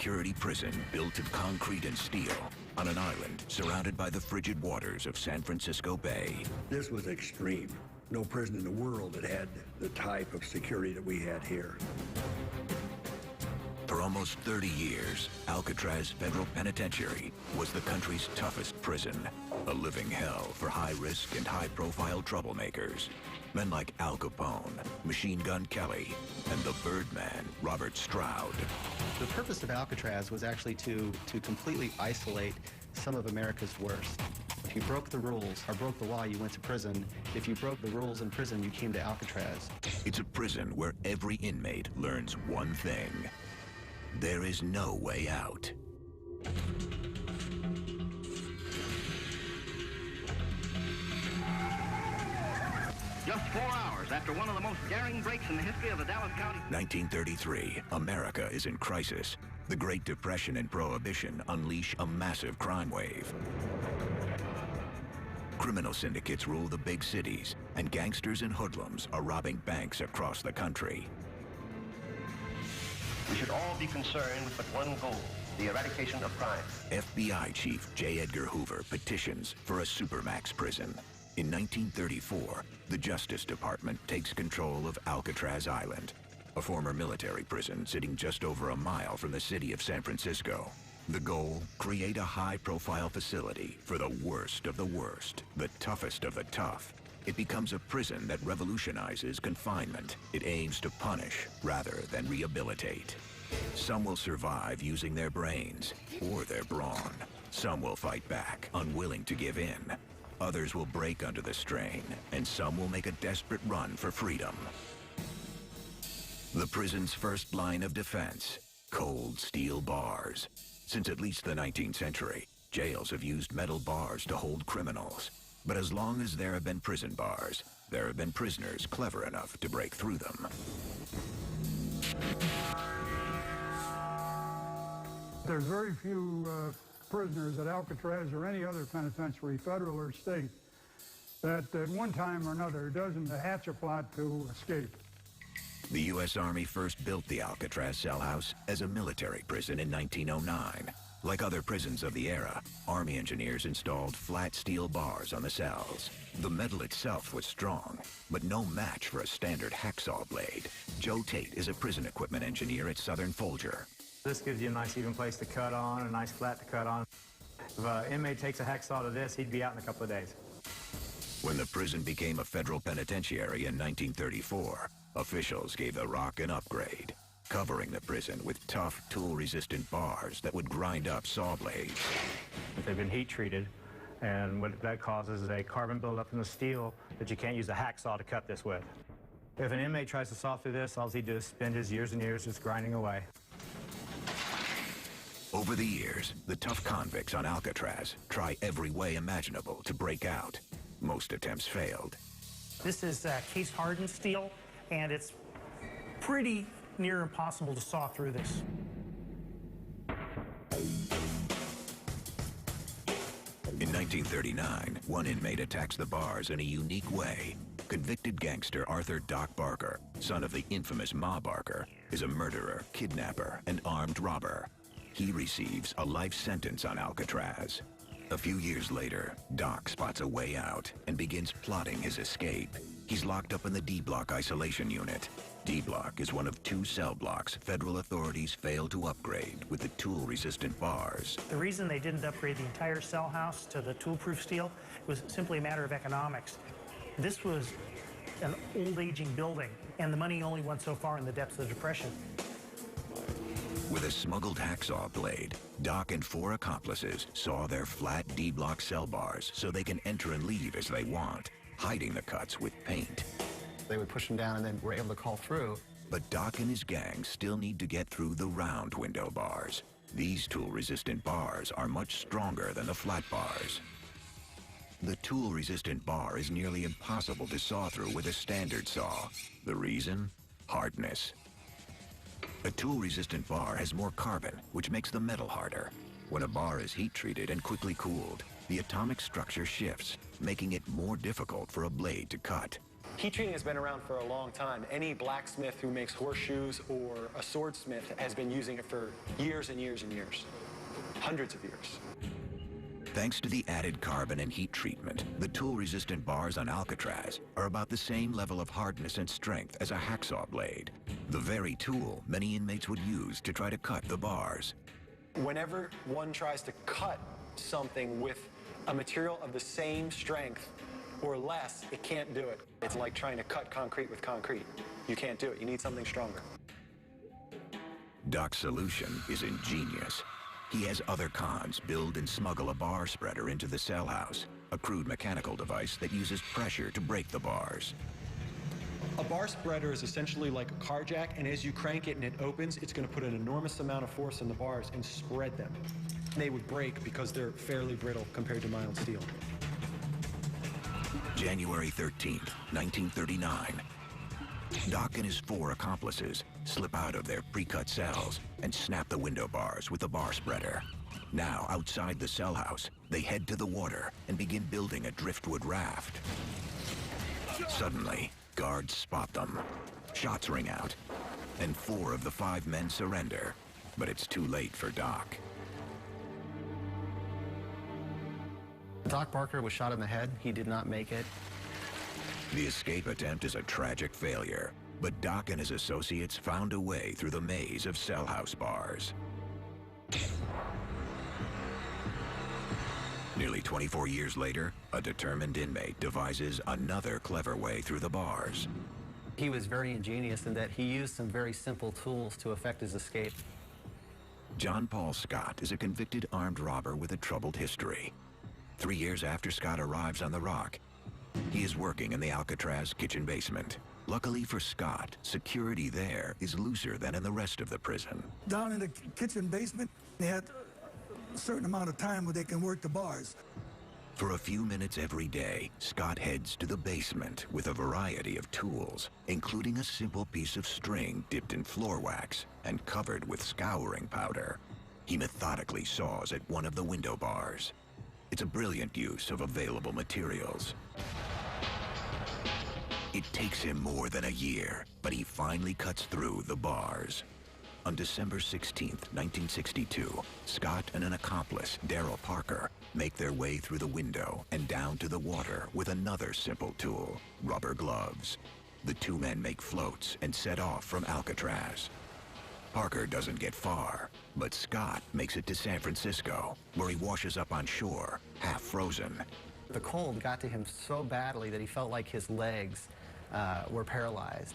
high-security prison built of concrete and steel on an island surrounded by the frigid waters of San Francisco Bay. This was extreme. No prison in the world that had the type of security that we had here. For almost 30 years, Alcatraz Federal Penitentiary was the country's toughest prison, a living hell for high-risk and high-profile troublemakers. Men like Al Capone, Machine Gun Kelly, and the Birdman, Robert Stroud. The purpose of Alcatraz was actually to completely isolate some of America's worst. If you broke the rules or broke the law, you went to prison. If you broke the rules in prison, you came to Alcatraz. It's a prison where every inmate learns one thing. There is no way out. Just 4 hours after one of the most daring breaks in the history of the Dallas County. 1933, America is in crisis. The Great Depression and Prohibition unleash a massive crime wave. Criminal syndicates rule the big cities, and gangsters and hoodlums are robbing banks across the country. We should all be concerned with but one goal, the eradication of crime. FBI Chief J. Edgar Hoover petitions for a supermax prison. In 1934, the Justice Department takes control of Alcatraz Island, a former military prison sitting just over a mile from the city of San Francisco. The goal, create a high-profile facility for the worst of the worst, the toughest of the tough. It becomes a prison that revolutionizes confinement. It aims to punish rather than rehabilitate. Some will survive using their brains or their brawn. Some will fight back, unwilling to give in. Others will break under the strain, and some will make a desperate run for freedom. The prison's first line of defense, cold steel bars. Since at least the 19th century, jails have used metal bars to hold criminals. But as long as there have been prison bars, there have been prisoners clever enough to break through them. There's very few prisoners at Alcatraz or any other penitentiary, federal or state, that at one time or another doesn't hatch a plot to escape. The U.S. Army first built the Alcatraz cell house as a military prison in 1909. Like other prisons of the era, Army engineers installed flat steel bars on the cells. The metal itself was strong, but no match for a standard hacksaw blade. Joe Tate is a prison equipment engineer at Southern Folger. This gives you a nice even place to cut on, a nice flat to cut on. If an inmate takes a hacksaw to this, he'd be out in a couple of days. When the prison became a federal penitentiary in 1934, officials gave the rock an upgrade, covering the prison with tough, tool-resistant bars that would grind up saw blades. They've been heat-treated, and what that causes is a carbon buildup in the steel that you can't use a hacksaw to cut this with. If an inmate tries to saw through this, all he does is spend his years and years just grinding away. Over the years, the tough convicts on Alcatraz try every way imaginable to break out. Most attempts failed. This is case-hardened steel, and it's pretty near impossible to saw through this. In 1939, one inmate attacks the bars in a unique way. Convicted gangster Arthur Doc Barker, son of the infamous Ma Barker, is a murderer, kidnapper, and armed robber. He receives a life sentence on Alcatraz. A few years later, Doc spots a way out and begins plotting his escape. He's locked up in the D-Block isolation unit. D-Block is one of 2 cell blocks federal authorities failed to upgrade with the tool-resistant bars. The reason they didn't upgrade the entire cell house to the tool-proof steel was simply a matter of economics. This was an old, aging building, and the money only went so far in the depths of the Depression. With a smuggled hacksaw blade, Doc and 4 accomplices saw their flat D-Block cell bars so they can enter and leave as they want, hiding the cuts with paint. They would push them down and then were able to call through. But Doc and his gang still need to get through the round window bars. These tool-resistant bars are much stronger than the flat bars. The tool-resistant bar is nearly impossible to saw through with a standard saw. The reason? Hardness. A tool-resistant bar has more carbon, which makes the metal harder. When a bar is heat-treated and quickly cooled, the atomic structure shifts, making it more difficult for a blade to cut. Heat treating has been around for a long time. Any blacksmith who makes horseshoes or a swordsmith has been using it for years and years and years. Hundreds of years. Thanks to the added carbon and heat treatment, the tool-resistant bars on Alcatraz are about the same level of hardness and strength as a hacksaw blade, the very tool many inmates would use to try to cut the bars. Whenever one tries to cut something with a material of the same strength or less, it can't do it. It's like trying to cut concrete with concrete. You can't do it. You need something stronger. Doc's solution is ingenious. He has other cons build and smuggle a bar spreader into the cell house, a crude mechanical device that uses pressure to break the bars. A bar spreader is essentially like a car jack, and as you crank it and it opens, it's going to put an enormous amount of force in the bars and spread them. They would break because they're fairly brittle compared to mild steel. January 13th, 1939. Doc and his 4 accomplices slip out of their pre-cut cells and snap the window bars with the bar spreader. Now, outside the cell house, they head to the water and begin building a driftwood raft. Suddenly, guards spot them. Shots ring out, and 4 of the 5 men surrender. But it's too late for Doc. Doc Barker was shot in the head. He did not make it. The escape attempt is a tragic failure, but Doc and his associates found a way through the maze of cell house bars. Nearly 24 years later, a determined inmate devises another clever way through the bars. He was very ingenious in that he used some very simple tools to effect his escape. John Paul Scott is a convicted armed robber with a troubled history. 3 years after Scott arrives on the Rock, he is working in the Alcatraz kitchen basement. Luckily for Scott, security there is looser than in the rest of the prison. Down in the kitchen basement, they had a certain amount of time where they can work the bars. For a few minutes every day, Scott heads to the basement with a variety of tools, including a simple piece of string dipped in floor wax and covered with scouring powder. He methodically saws at one of the window bars. It's a brilliant use of available materials. It takes him more than a year, but he finally cuts through the bars. On December 16th, 1962, Scott and an accomplice, Darrell Parker, make their way through the window and down to the water with another simple tool, rubber gloves. The 2 men make floats and set off from Alcatraz. Parker doesn't get far, but Scott makes it to San Francisco, where he washes up on shore, half frozen. The cold got to him so badly that he felt like his legs were paralyzed.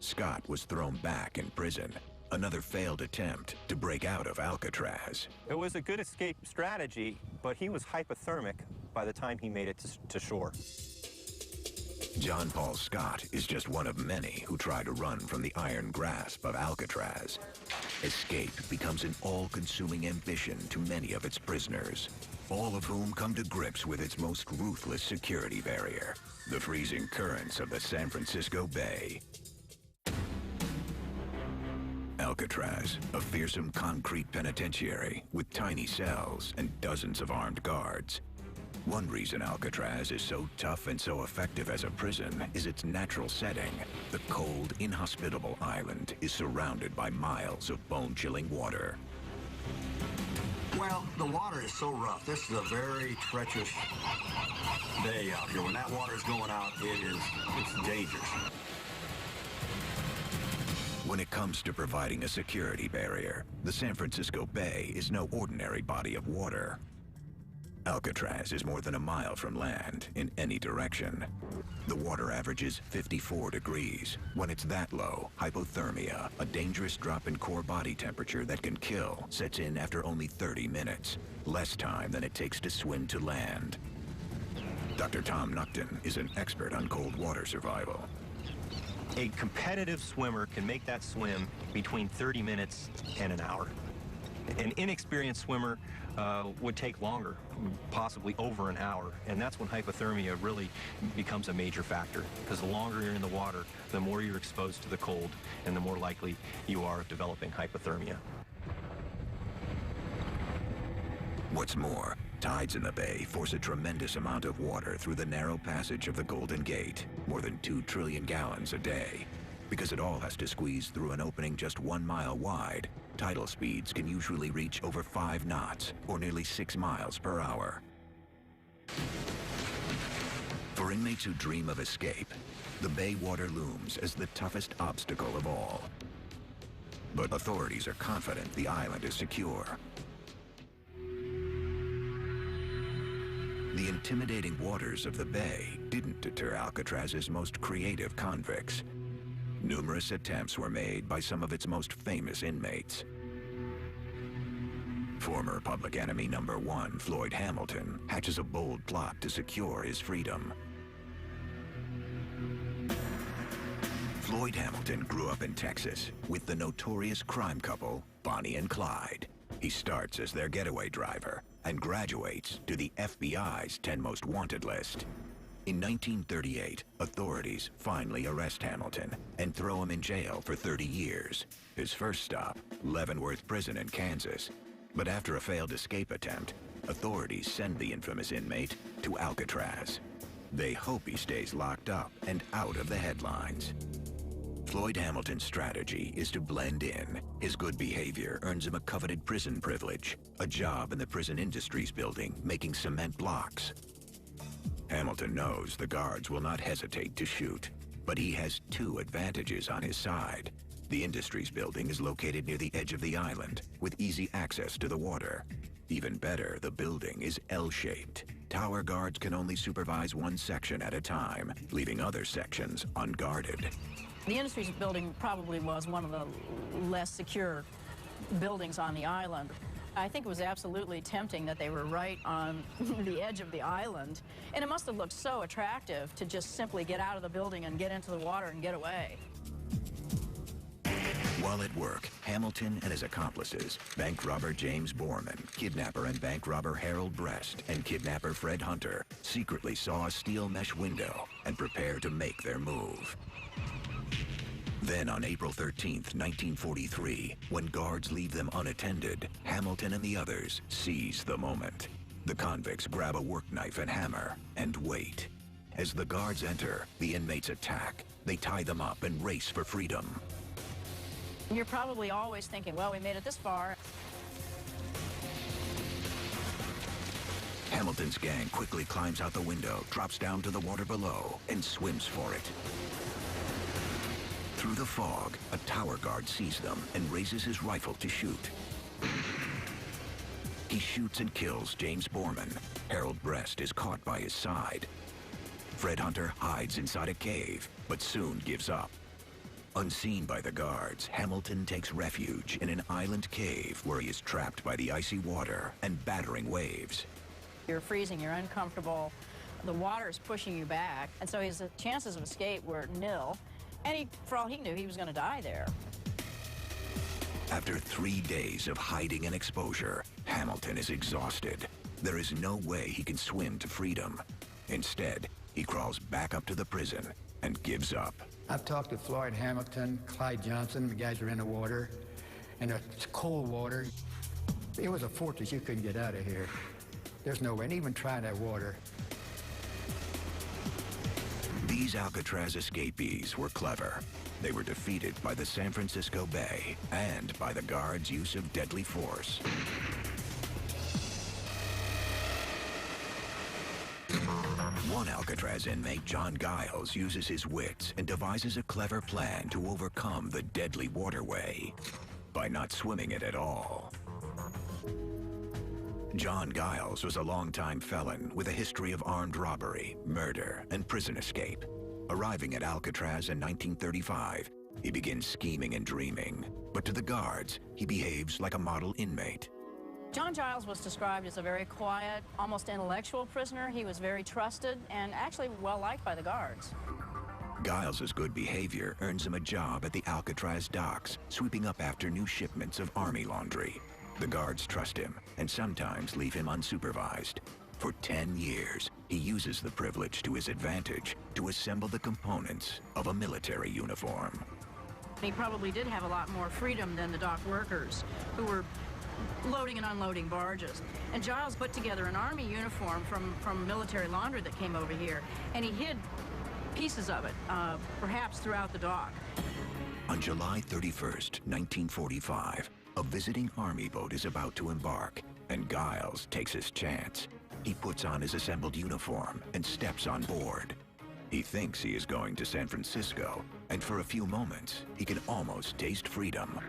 Scott was thrown back in prison, another failed attempt to break out of Alcatraz. It was a good escape strategy, but he was hypothermic by the time he made it to shore. John Paul Scott is just one of many who try to run from the iron grasp of Alcatraz. Escape becomes an all-consuming ambition to many of its prisoners, all of whom come to grips with its most ruthless security barrier, the freezing currents of the San Francisco Bay. Alcatraz, a fearsome concrete penitentiary with tiny cells and dozens of armed guards. One reason Alcatraz is so tough and so effective as a prison is its natural setting. The cold, inhospitable island is surrounded by miles of bone-chilling water. Well, the water is so rough. This is a very treacherous day out here. When that water is going out, it's dangerous. When it comes to providing a security barrier, the San Francisco Bay is no ordinary body of water. Alcatraz is more than a mile from land in any direction. The water averages 54 degrees. When it's that low, hypothermia, a dangerous drop in core body temperature that can kill, sets in after only 30 minutes, less time than it takes to swim to land. Dr. Tom Nuckton is an expert on cold water survival. A competitive swimmer can make that swim between 30 minutes and an hour. An inexperienced swimmer would take longer, possibly over an hour, and that's when hypothermia really becomes a major factor, because the longer you're in the water, the more you're exposed to the cold, and the more likely you are developing hypothermia. What's more, Tides in the bay force a tremendous amount of water through the narrow passage of the Golden Gate, more than 2 trillion gallons a day. Because it all has to squeeze through an opening just 1 mile wide, tidal speeds can usually reach over 5 knots, or nearly 6 miles per hour. For inmates who dream of escape, the bay water looms as the toughest obstacle of all. But authorities are confident the island is secure. The intimidating waters of the bay didn't deter Alcatraz's most creative convicts. Numerous attempts were made by some of its most famous inmates. Former public enemy number 1, Floyd Hamilton, hatches a bold plot to secure his freedom. Floyd Hamilton grew up in Texas with the notorious crime couple, Bonnie and Clyde. He starts as their getaway driver and graduates to the FBI's 10 Most Wanted list. In 1938, authorities finally arrest Hamilton and throw him in jail for 30 years. His first stop, Leavenworth Prison in Kansas. But after a failed escape attempt, authorities send the infamous inmate to Alcatraz. They hope he stays locked up and out of the headlines. Floyd Hamilton's strategy is to blend in. His good behavior earns him a coveted prison privilege, a job in the prison industries building making cement blocks. Hamilton knows the guards will not hesitate to shoot, but he has 2 advantages on his side. The industries building is located near the edge of the island, with easy access to the water. Even better, the building is L-shaped. Tower guards can only supervise 1 section at a time, leaving other sections unguarded. The industries building probably was one of the less secure buildings on the island. I think it was absolutely tempting that they were right on the edge of the island, and it must have looked so attractive to just simply get out of the building and get into the water and get away. While at work, Hamilton and his accomplices, bank robber James Borman, kidnapper and bank robber Harold Brest, and kidnapper Fred Hunter, secretly saw a steel mesh window and prepare to make their move. Then on April 13th, 1943, when guards leave them unattended, Hamilton and the others seize the moment. The convicts grab a work knife and hammer and wait. As the guards enter, the inmates attack. They tie them up and race for freedom. You're probably always thinking, well, we made it this far. Hamilton's gang quickly climbs out the window, drops down to the water below, and swims for it. Through the fog, a tower guard sees them and raises his rifle to shoot. He shoots and kills James Borman. Harold Brest is caught by his side. Fred Hunter hides inside a cave, but soon gives up. Unseen by the guards, Hamilton takes refuge in an island cave where he is trapped by the icy water and battering waves. You're freezing, you're uncomfortable, the water is pushing you back, and so his chances of escape were nil. And for all he knew, he was going to die there. After 3 days of hiding and exposure, Hamilton is exhausted. There is no way he can swim to freedom. Instead, he crawls back up to the prison and gives up. I've talked to Floyd Hamilton, Clyde Johnson, the guys are in the water, and it's cold water. It was a fortress, you couldn't get out of here. There's no way, and even try that water. These Alcatraz escapees were clever. They were defeated by the San Francisco Bay and by the guards' use of deadly force. One Alcatraz inmate, John Giles, uses his wits and devises a clever plan to overcome the deadly waterway by not swimming it at all. John Giles was a longtime felon with a history of armed robbery, murder, and prison escape. Arriving at Alcatraz in 1935, he begins scheming and dreaming. But to the guards, he behaves like a model inmate. John Giles was described as a very quiet, almost intellectual prisoner. He was very trusted and actually well-liked by the guards. Giles's good behavior earns him a job at the Alcatraz docks, sweeping up after new shipments of army laundry. The guards trust him and sometimes leave him unsupervised. For 10 years, he uses the privilege to his advantage to assemble the components of a military uniform. He probably did have a lot more freedom than the dock workers, who were loading and unloading barges. And Giles put together an Army uniform from military laundry that came over here, and he hid pieces of it, perhaps throughout the dock. On July 31st, 1945, a visiting Army boat is about to embark, and Giles takes his chance. He puts on his assembled uniform and steps on board. He thinks he is going to San Francisco, and for a few moments, he can almost taste freedom.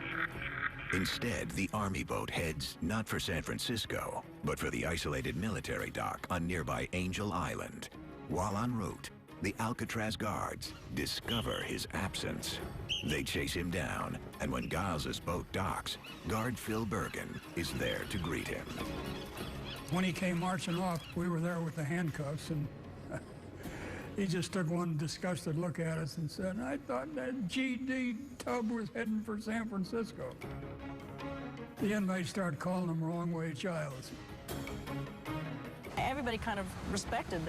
Instead, the Army boat heads not for San Francisco, but for the isolated military dock on nearby Angel Island. While en route, the Alcatraz guards discover his absence. They chase him down, and when Giles's boat docks, guard Phil Bergen is there to greet him. When he came marching off, we were there with the handcuffs, and he just took one disgusted look at us and said, "I thought that GD tub was heading for San Francisco." The inmates started calling him wrong way Giles. Everybody kind of respected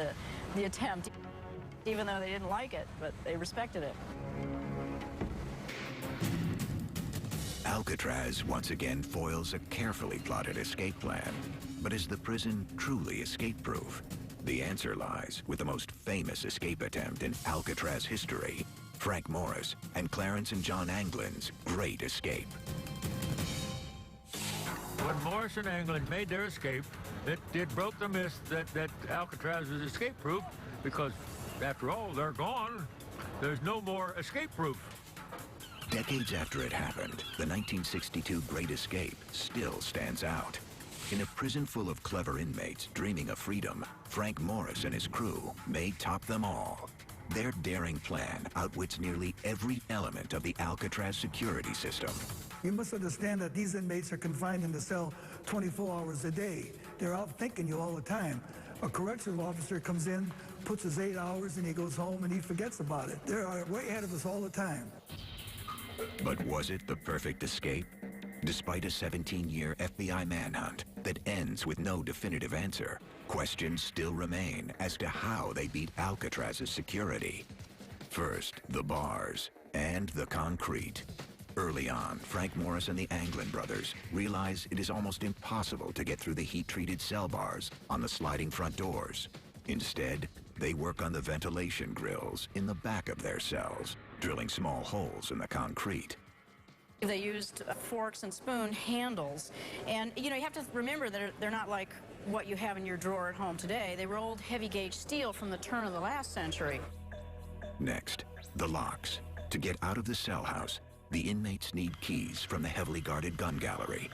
the attempt, even though they didn't like it, but they respected it. Alcatraz once again foils a carefully plotted escape plan. But is the prison truly escape-proof? The answer lies with the most famous escape attempt in Alcatraz history, Frank Morris and Clarence and John Anglin's Great Escape. When Morris and Anglin made their escape, it broke the myth that Alcatraz is escape-proof, because after all, they're gone. There's no more escape-proof. Decades after it happened, the 1962 Great Escape still stands out. In a prison full of clever inmates dreaming of freedom, Frank Morris and his crew may top them all. Their daring plan outwits nearly every element of the Alcatraz security system. You must understand that these inmates are confined in the cell 24 hours a day. They're out thinking you all the time. A correctional officer comes in, puts his 8 hours, and he goes home and he forgets about it. They're way ahead of us all the time. But was it the perfect escape? Despite a 17-year FBI manhunt that ends with no definitive answer, questions still remain as to how they beat Alcatraz's security. First, the bars and the concrete. Early on, Frank Morris and the Anglin brothers realize it is almost impossible to get through the heat-treated cell bars on the sliding front doors. Instead, they work on the ventilation grills in the back of their cells, drilling small holes in the concrete. They used forks and spoon handles, and you have to remember that they're not like what you have in your drawer at home today. They were old heavy-gauge steel from the turn of the last century. Next, the locks. To get out of the cell house, the inmates need keys from the heavily guarded gun gallery.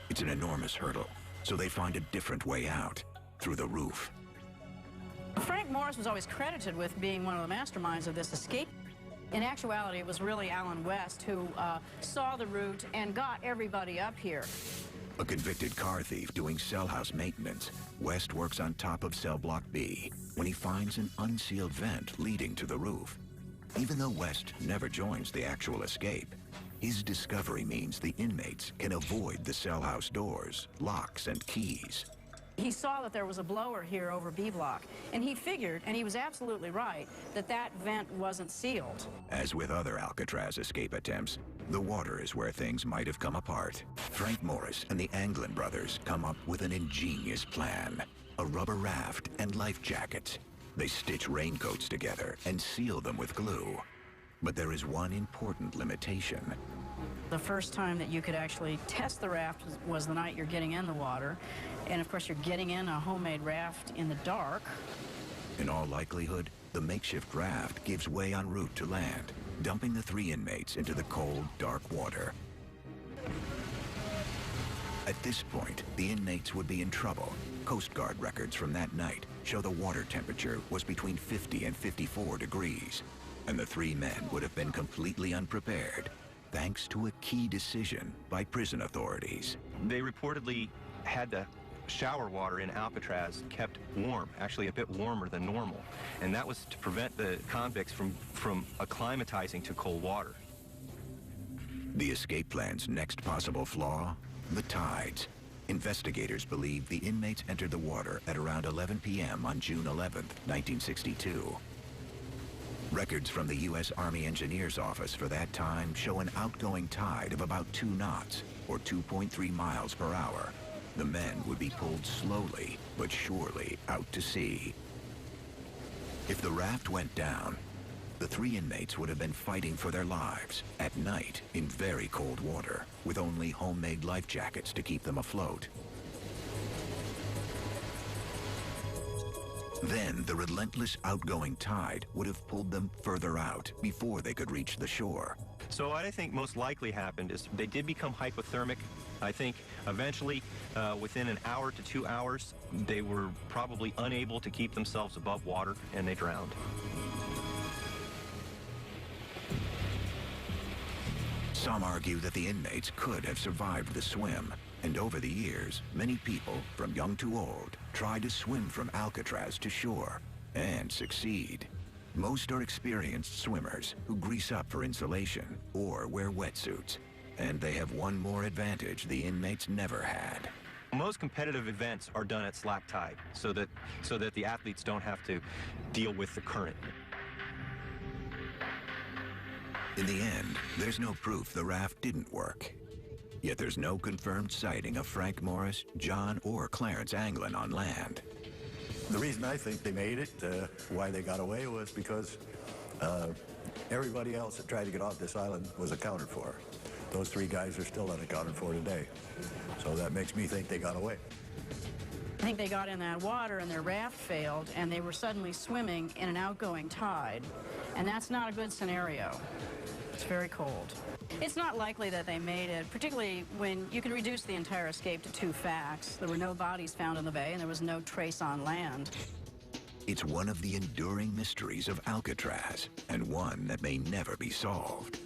It's an enormous hurdle, so they find a different way out, through the roof. Frank Morris was always credited with being one of the masterminds of this escape. In actuality, it was really Alan West who saw the route and got everybody up here. A convicted car thief doing cell house maintenance, West works on top of cell block B when he finds an unsealed vent leading to the roof. Even though West never joins the actual escape, his discovery means the inmates can avoid the cell house doors, locks, and keys. He saw that there was a blower here over B block, and he figured, and he was absolutely right, that that vent wasn't sealed. As with other Alcatraz escape attempts, the water is where things might have come apart. Frank Morris and the Anglin brothers come up with an ingenious plan. A rubber raft and life jackets. They stitch raincoats together and seal them with glue. But there is one important limitation. The first time that you could actually test the raft was the night you're getting in the water. And of course, you're getting in a homemade raft in the dark. In all likelihood, the makeshift raft gives way en route to land, dumping the three inmates into the cold, dark water. At this point, the inmates would be in trouble. Coast Guard records from that night show the water temperature was between 50 and 54 degrees, and the three men would have been completely unprepared, thanks to a key decision by prison authorities. They reportedly had the shower water in Alcatraz kept warm, actually a bit warmer than normal, and that was to prevent the convicts from acclimatizing to cold water. The escape plan's next possible flaw? The tides. Investigators believe the inmates entered the water at around 11 p.m. on June 11th, 1962. Records from the U.S. Army Engineers Office for that time show an outgoing tide of about 2 knots, or 2.3 miles per hour. The men would be pulled slowly but surely out to sea. If the raft went down, the 3 inmates would have been fighting for their lives at night in very cold water, with only homemade life jackets to keep them afloat. Then the relentless outgoing tide would have pulled them further out before they could reach the shore. So what I think most likely happened is they did become hypothermic. I think eventually, within an hour to 2 hours, they were probably unable to keep themselves above water, and they drowned. Some argue that the inmates could have survived the swim, and over the years, many people, from young to old, try to swim from Alcatraz to shore, and succeed. Most are experienced swimmers who grease up for insulation or wear wetsuits, and they have one more advantage the inmates never had. Most competitive events are done at slack tide, so that the athletes don't have to deal with the current. In the end, there's no proof the raft didn't work. Yet there's no confirmed sighting of Frank Morris, John, or Clarence Anglin on land. The reason I think they made it, why they got away, was because everybody else that tried to get off this island was accounted for. Those 3 guys are still unaccounted for today. So that makes me think they got away. I think they got in that water and their raft failed, and they were suddenly swimming in an outgoing tide. And that's not a good scenario. It's very cold. It's not likely that they made it, particularly when you can reduce the entire escape to 2 facts. There were no bodies found in the bay, and there was no trace on land. It's one of the enduring mysteries of Alcatraz, and one that may never be solved.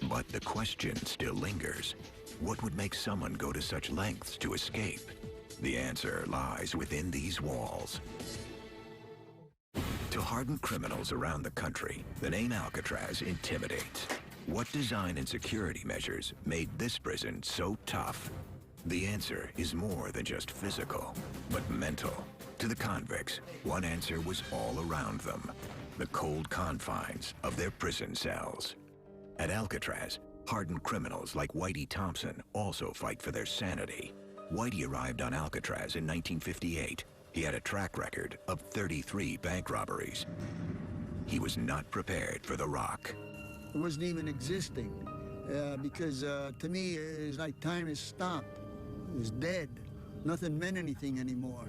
But the question still lingers. What would make someone go to such lengths to escape? The answer lies within these walls. To hardened criminals around the country, the name Alcatraz intimidates. What design and security measures made this prison so tough? The answer is more than just physical, but mental. To the convicts, one answer was all around them: the cold confines of their prison cells. At Alcatraz, hardened criminals like Whitey Thompson also fight for their sanity. Whitey arrived on Alcatraz in 1958. He had a track record of 33 bank robberies. He was not prepared for the rock. It wasn't even existing because to me, it's like time has stopped. It was dead. Nothing meant anything anymore.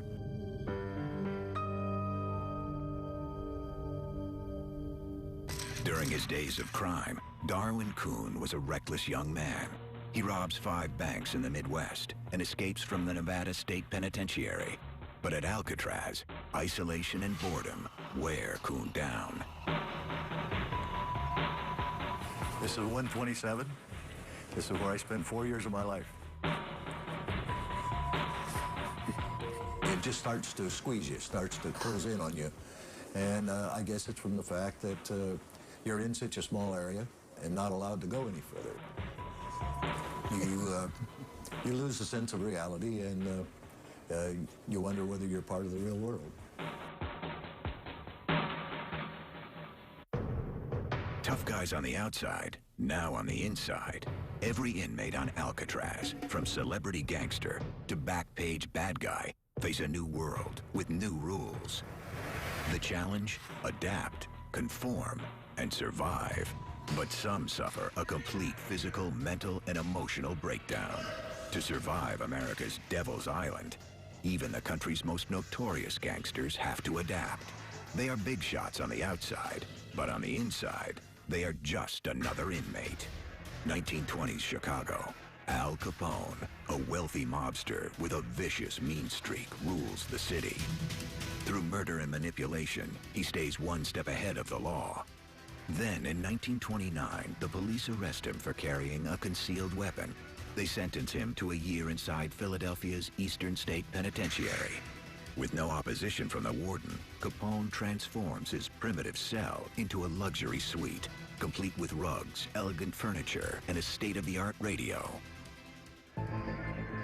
During his days of crime, Darwin Coon was a reckless young man. He robs 5 banks in the Midwest and escapes from the Nevada State Penitentiary. But at Alcatraz, isolation and boredom wear Coon down. This is 127. This is where I spent 4 years of my life. It just starts to squeeze you, starts to close in on you. And I guess it's from the fact that you're in such a small area and not allowed to go any further. You lose the sense of reality, and you wonder whether you're part of the real world. Tough guys on the outside, now on the inside. Every inmate on Alcatraz, from celebrity gangster to back page bad guy, face a new world with new rules. The challenge? Adapt, conform, and survive. But some suffer a complete physical, mental, and emotional breakdown. To survive America's Devil's Island, even the country's most notorious gangsters have to adapt. They are big shots on the outside, but on the inside, they are just another inmate. 1920s Chicago. Al Capone, a wealthy mobster with a vicious mean streak, rules the city. Through murder and manipulation, he stays one step ahead of the law. Then, in 1929, the police arrest him for carrying a concealed weapon. They sentence him to a year inside Philadelphia's Eastern State Penitentiary. With no opposition from the warden, Capone transforms his primitive cell into a luxury suite, complete with rugs, elegant furniture, and a state-of-the-art radio.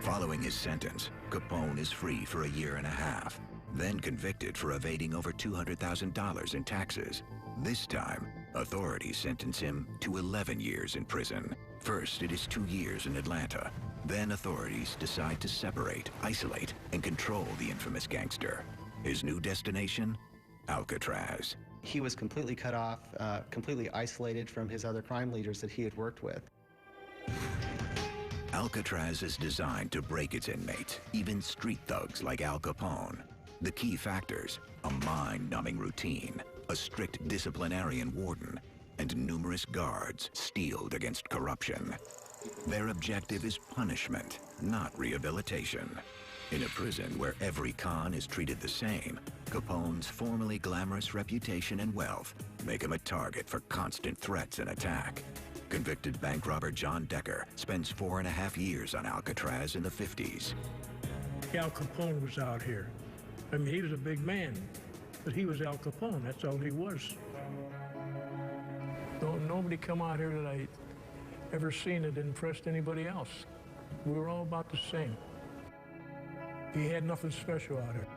Following his sentence, Capone is free for a year and a half, then convicted for evading over $200,000 in taxes. This time, authorities sentence him to 11 years in prison. First, it is 2 years in Atlanta. Then authorities decide to separate, isolate, and control the infamous gangster. His new destination? Alcatraz. He was completely cut off, completely isolated from his other crime leaders that he had worked with. Alcatraz is designed to break its inmates, even street thugs like Al Capone. The key factors: a mind-numbing routine, a strict disciplinarian warden, and numerous guards steeled against corruption. Their objective is punishment, not rehabilitation. In a prison where every con is treated the same, Capone's formerly glamorous reputation and wealth make him a target for constant threats and attack. Convicted bank robber John Decker spends 4.5 years on Alcatraz in the 50s. Al Capone was out here. I mean, he was a big man, but he was Al Capone. That's all he was. Nobody come out here that I ever seen that impressed anybody else. We were all about the same. He had nothing special out here.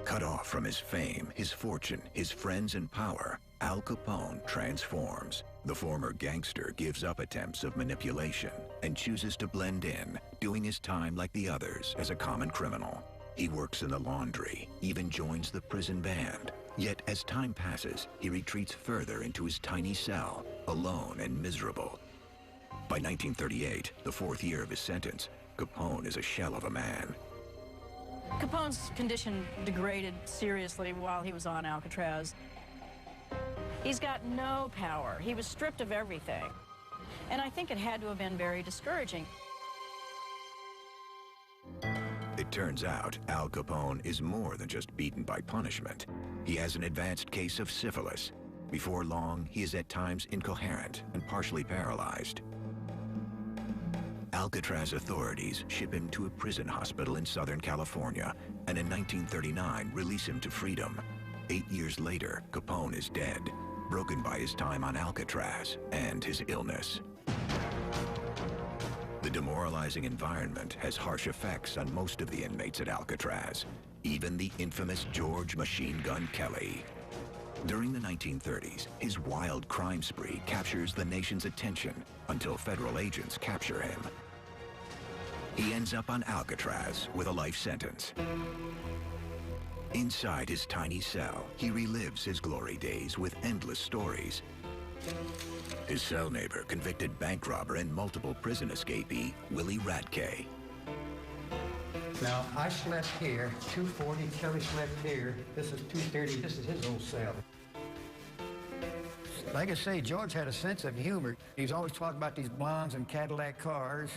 Cut off from his fame, his fortune, his friends and power, Al Capone transforms. The former gangster gives up attempts of manipulation and chooses to blend in, doing his time like the others as a common criminal. He works in the laundry, even joins the prison band. Yet as time passes, he retreats further into his tiny cell, alone and miserable. By 1938, the 4th year of his sentence, Capone is a shell of a man. Capone's condition degraded seriously while he was on Alcatraz. He's got no power. He was stripped of everything. And I think it had to have been very discouraging. It turns out Al Capone is more than just beaten by punishment. He has an advanced case of syphilis. Before long, he is at times incoherent and partially paralyzed. Alcatraz authorities ship him to a prison hospital in Southern California, and in 1939 release him to freedom. 8 years later, Capone is dead, broken by his time on Alcatraz and his illness. The demoralizing environment has harsh effects on most of the inmates at Alcatraz, even the infamous George Machine Gun Kelly. During the 1930s, his wild crime spree captures the nation's attention until federal agents capture him. He ends up on Alcatraz with a life sentence. Inside his tiny cell, he relives his glory days with endless stories. His cell neighbor, convicted bank robber and multiple prison escapee, Willie Radke. Now, I slept here, 240, Kelly slept here. This is 230, this is his old cell. Like I say, George had a sense of humor. He was always talking about these blondes and Cadillac cars.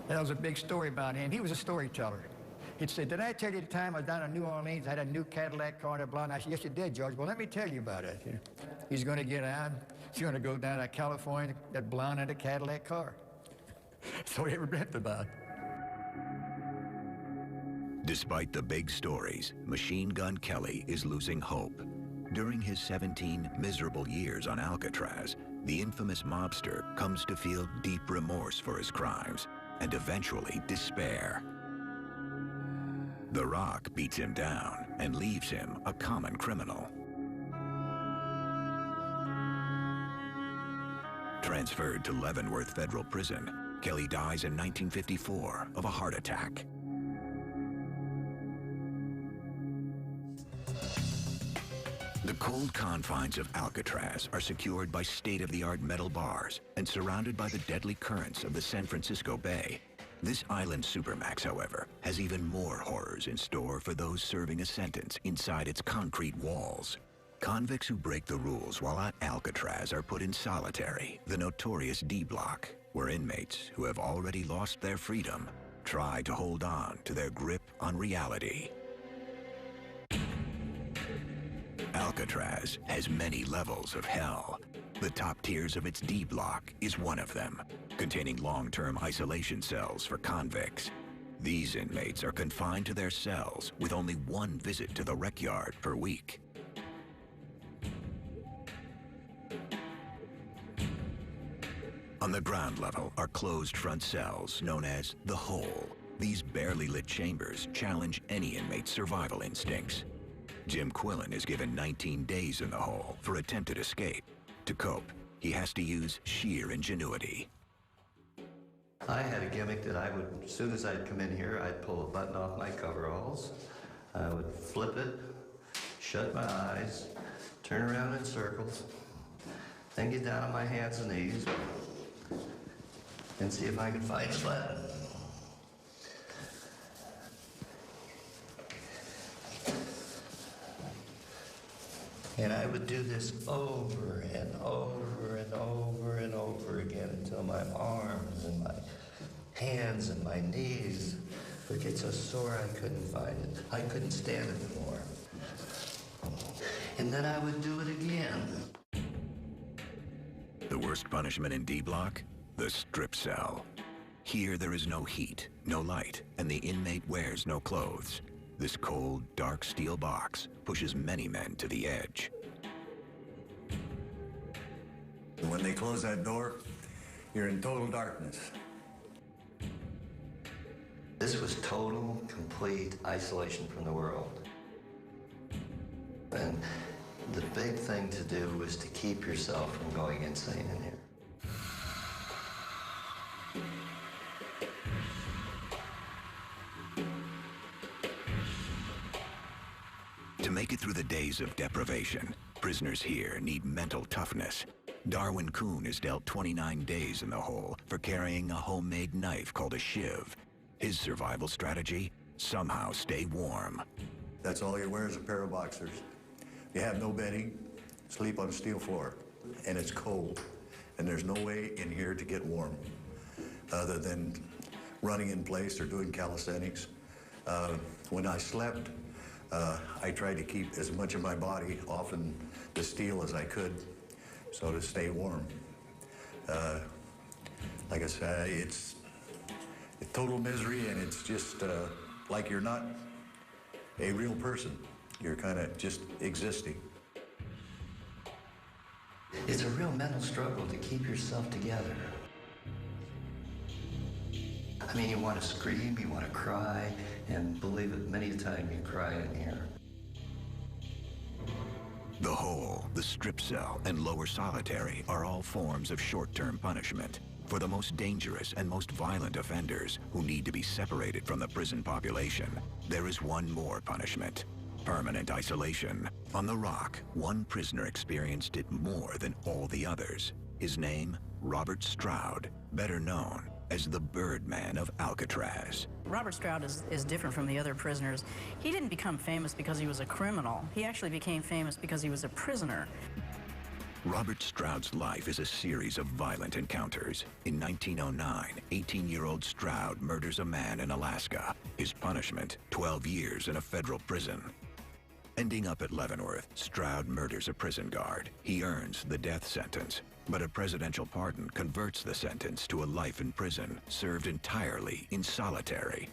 That was a big story about him. He was a storyteller. He'd say, did I tell you the time I was down in New Orleans, I had a new Cadillac car and a blonde? I said, yes, you did, George. Well, let me tell you about it. He's going to get on. He's going to go down to California, that blonde in a Cadillac car. So he ever dreamt about. Despite the big stories, Machine Gun Kelly is losing hope. During his 17 miserable years on Alcatraz, the infamous mobster comes to feel deep remorse for his crimes and eventually despair. The Rock beats him down and leaves him a common criminal. Transferred to Leavenworth Federal Prison, Kelly dies in 1954 of a heart attack. The cold confines of Alcatraz are secured by state-of-the-art metal bars and surrounded by the deadly currents of the San Francisco Bay. This island supermax, however, has even more horrors in store for those serving a sentence inside its concrete walls. Convicts who break the rules while at Alcatraz are put in solitary, the notorious D Block, where inmates who have already lost their freedom try to hold on to their grip on reality. Alcatraz has many levels of hell. The top tiers of its D Block is one of them, containing long-term isolation cells for convicts. These inmates are confined to their cells with only one visit to the rec yard per week. On the ground level are closed front cells known as the Hole. These barely lit chambers challenge any inmate's survival instincts. Jim Quillen is given 19 days in the hole for attempted escape. To cope, he has to use sheer ingenuity. I had a gimmick that I would, as soon as I'd come in here, I'd pull a button off my coveralls. I would flip it, shut my eyes, turn around in circles, then get down on my hands and knees and see if I could find the button. And I would do this over and over and over and over again until my arms and my hands and my knees would get so sore I couldn't find it. I couldn't stand it anymore. And then I would do it again. The worst punishment in D Block? The strip cell. Here there is no heat, no light, and the inmate wears no clothes. This cold, dark steel box pushes many men to the edge. When they close that door, you're in total darkness. This was total, complete isolation from the world. And the big thing to do was to keep yourself from going insane in here. To make it through the days of deprivation, prisoners here need mental toughness. Darwin Kuhn is dealt 29 days in the hole for carrying a homemade knife called a shiv. His survival strategy? Somehow stay warm. That's all you wear is a pair of boxers. You have no bedding, sleep on a steel floor, and it's cold. And there's no way in here to get warm other than running in place or doing calisthenics. When I slept, I tried to keep as much of my body off in the steel as I could, so to stay warm. Like I said, it's total misery, and it's just like you're not a real person. You're kind of just existing. It's a real mental struggle to keep yourself together. I mean, you want to scream, you want to cry, and believe it, many a time you cry in here. The hole, the strip cell, and lower solitary are all forms of short-term punishment. For the most dangerous and most violent offenders who need to be separated from the prison population, there is one more punishment: permanent isolation. On the Rock, one prisoner experienced it more than all the others. His name, Robert Stroud, better known as the Birdman of Alcatraz. Robert Stroud is different from the other prisoners. He didn't become famous because he was a criminal. He actually became famous because he was a prisoner. Robert Stroud's life is a series of violent encounters. In 1909, 18-year-old Stroud murders a man in Alaska. His punishment, 12 years in a federal prison. Ending up at Leavenworth, Stroud murders a prison guard. He earns the death sentence, but a presidential pardon converts the sentence to a life in prison, served entirely in solitary.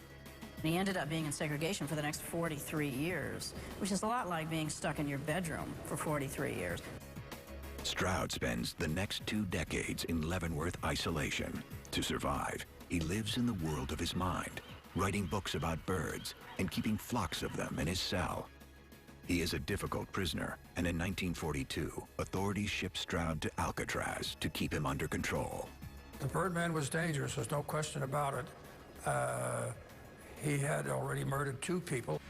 He ended up being in segregation for the next 43 years, which is a lot like being stuck in your bedroom for 43 years. Stroud spends the next 2 decades in Leavenworth isolation. To survive, he lives in the world of his mind, writing books about birds and keeping flocks of them in his cell. He is a difficult prisoner, and in 1942, authorities shipped Stroud to Alcatraz to keep him under control. The Birdman was dangerous, there's no question about it. He had already murdered 2 people.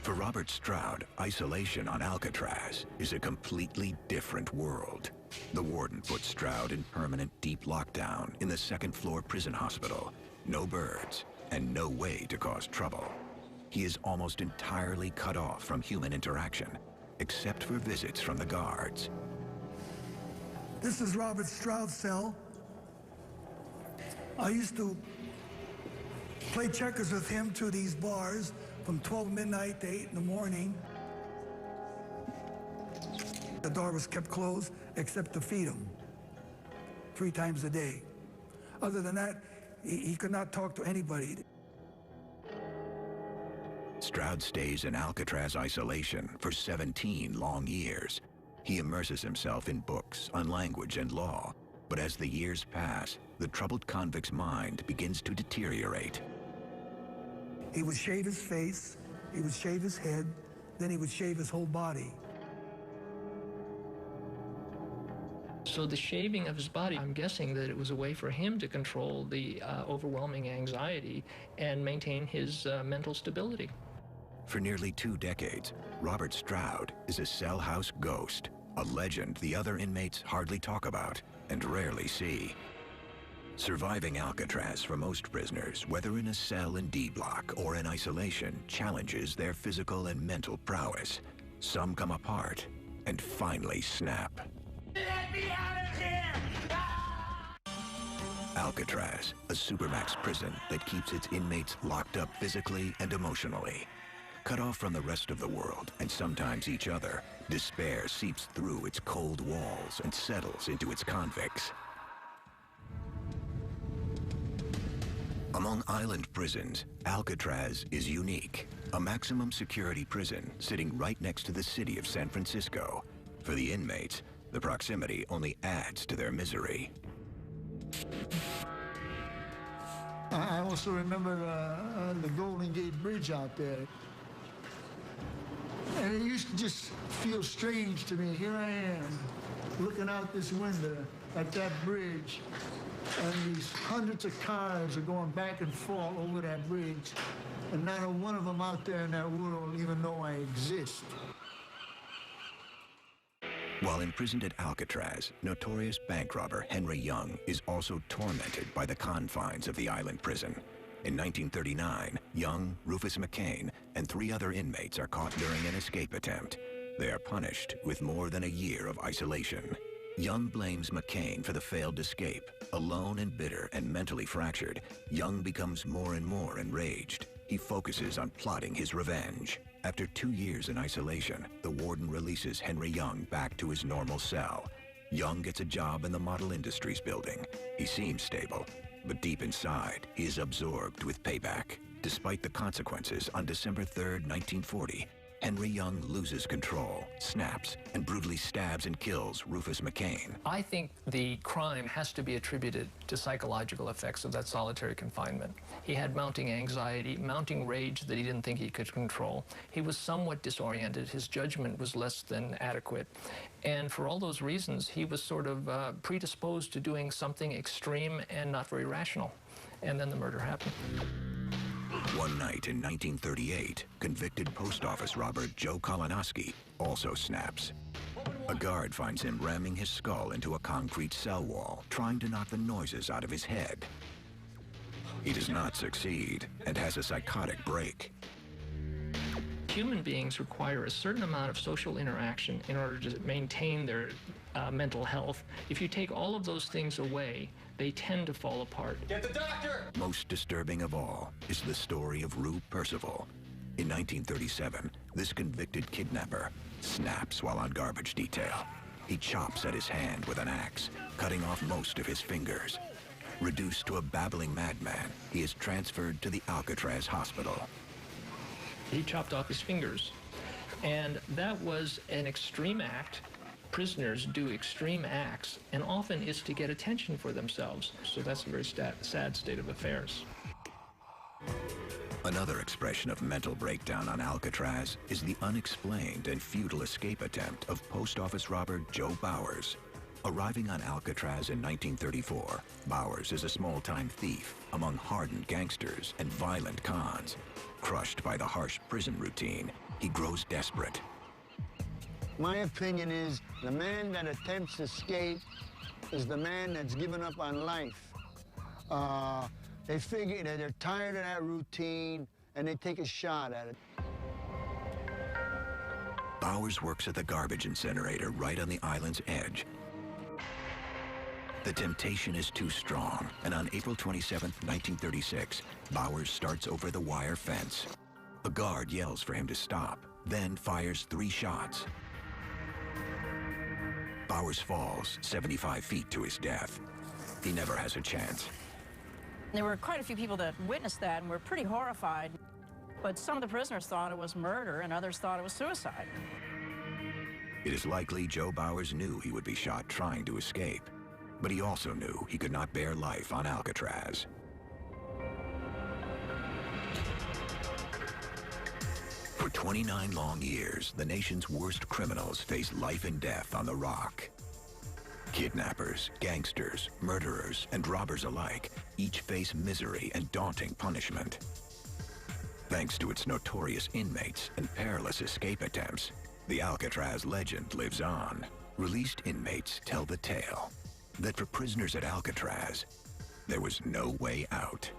For Robert Stroud, isolation on Alcatraz is a completely different world. The warden put Stroud in permanent deep lockdown in the second-floor prison hospital. No birds, and no way to cause trouble. He is almost entirely cut off from human interaction, except for visits from the guards. This is Robert Stroud's cell. I used to play checkers with him to these bars from 12 midnight to 8 in the morning. The door was kept closed except to feed him 3 times a day. Other than that, he could not talk to anybody. Stroud stays in Alcatraz isolation for 17 long years. He immerses himself in books on language and law, but as the years pass, the troubled convict's mind begins to deteriorate. He would shave his face, he would shave his head, then he would shave his whole body. So the shaving of his body, I'm guessing that it was a way for him to control the overwhelming anxiety and maintain his mental stability. For nearly 2 decades, Robert Stroud is a cell house ghost, a legend the other inmates hardly talk about and rarely see. Surviving Alcatraz for most prisoners, whether in a cell in D Block or in isolation, challenges their physical and mental prowess. Some come apart and finally snap. Let me out of here! Alcatraz, a supermax prison that keeps its inmates locked up physically and emotionally. Cut off from the rest of the world, and sometimes each other, despair seeps through its cold walls and settles into its convicts. Among island prisons, Alcatraz is unique. A maximum security prison sitting right next to the city of San Francisco. For the inmates, the proximity only adds to their misery. I also remember the Golden Gate Bridge out there. And it used to just feel strange to me. Here I am, looking out this window at that bridge, and these hundreds of cars are going back and forth over that bridge, and not a one of them out there in that world even know I exist. While imprisoned at Alcatraz, notorious bank robber Henry Young is also tormented by the confines of the island prison. In 1939, Young, Rufus McCain, and 3 other inmates are caught during an escape attempt. They are punished with more than a year of isolation. Young blames McCain for the failed escape. Alone and bitter and mentally fractured, Young becomes more and more enraged. He focuses on plotting his revenge. After 2 years in isolation, the warden releases Henry Young back to his normal cell. Young gets a job in the Model Industries building. He seems stable, but deep inside, he is absorbed with payback. Despite the consequences, on December 3rd, 1940, Henry Young loses control, snaps, and brutally stabs and kills Rufus McCain. I think the crime has to be attributed to psychological effects of that solitary confinement. He had mounting anxiety, mounting rage that he didn't think he could control. He was somewhat disoriented. His judgment was less than adequate. And for all those reasons, he was sort of predisposed to doing something extreme and not very rational. And then the murder happened. One night in 1938, convicted post office robber Joe Kolonowski also snaps. A guard finds him ramming his skull into a concrete cell wall, trying to knock the noises out of his head. He does not succeed and has a psychotic break. Human beings require a certain amount of social interaction in order to maintain their mental health. If you take all of those things away, they tend to fall apart. Get the doctor! Most disturbing of all is the story of Rue Percival. In 1937, this convicted kidnapper snaps while on garbage detail. He chops at his hand with an axe, cutting off most of his fingers. Reduced to a babbling madman, he is transferred to the Alcatraz hospital. He chopped off his fingers, and that was an extreme act. Prisoners do extreme acts, and often it's to get attention for themselves. So that's a very sad state of affairs. Another expression of mental breakdown on Alcatraz is the unexplained and futile escape attempt of post office robber Joe Bowers. Arriving on Alcatraz in 1934, Bowers is a small-time thief among hardened gangsters and violent cons. Crushed by the harsh prison routine, he grows desperate. My opinion is the man that attempts to escape is the man that's given up on life. They figure that they're tired of that routine and they take a shot at it. Bowers works at the garbage incinerator right on the island's edge. The temptation is too strong, and on April 27, 1936, Bowers starts over the wire fence. A guard yells for him to stop, then fires 3 shots. Bowers falls 75 feet to his death. He never has a chance. There were quite a few people that witnessed that and were pretty horrified. But some of the prisoners thought it was murder and others thought it was suicide. It is likely Joe Bowers knew he would be shot trying to escape, but he also knew he could not bear life on Alcatraz. For 29 long years, the nation's worst criminals face life and death on the Rock. Kidnappers, gangsters, murderers, and robbers alike each face misery and daunting punishment. Thanks to its notorious inmates and perilous escape attempts, the Alcatraz legend lives on. Released inmates tell the tale that for prisoners at Alcatraz, there was no way out.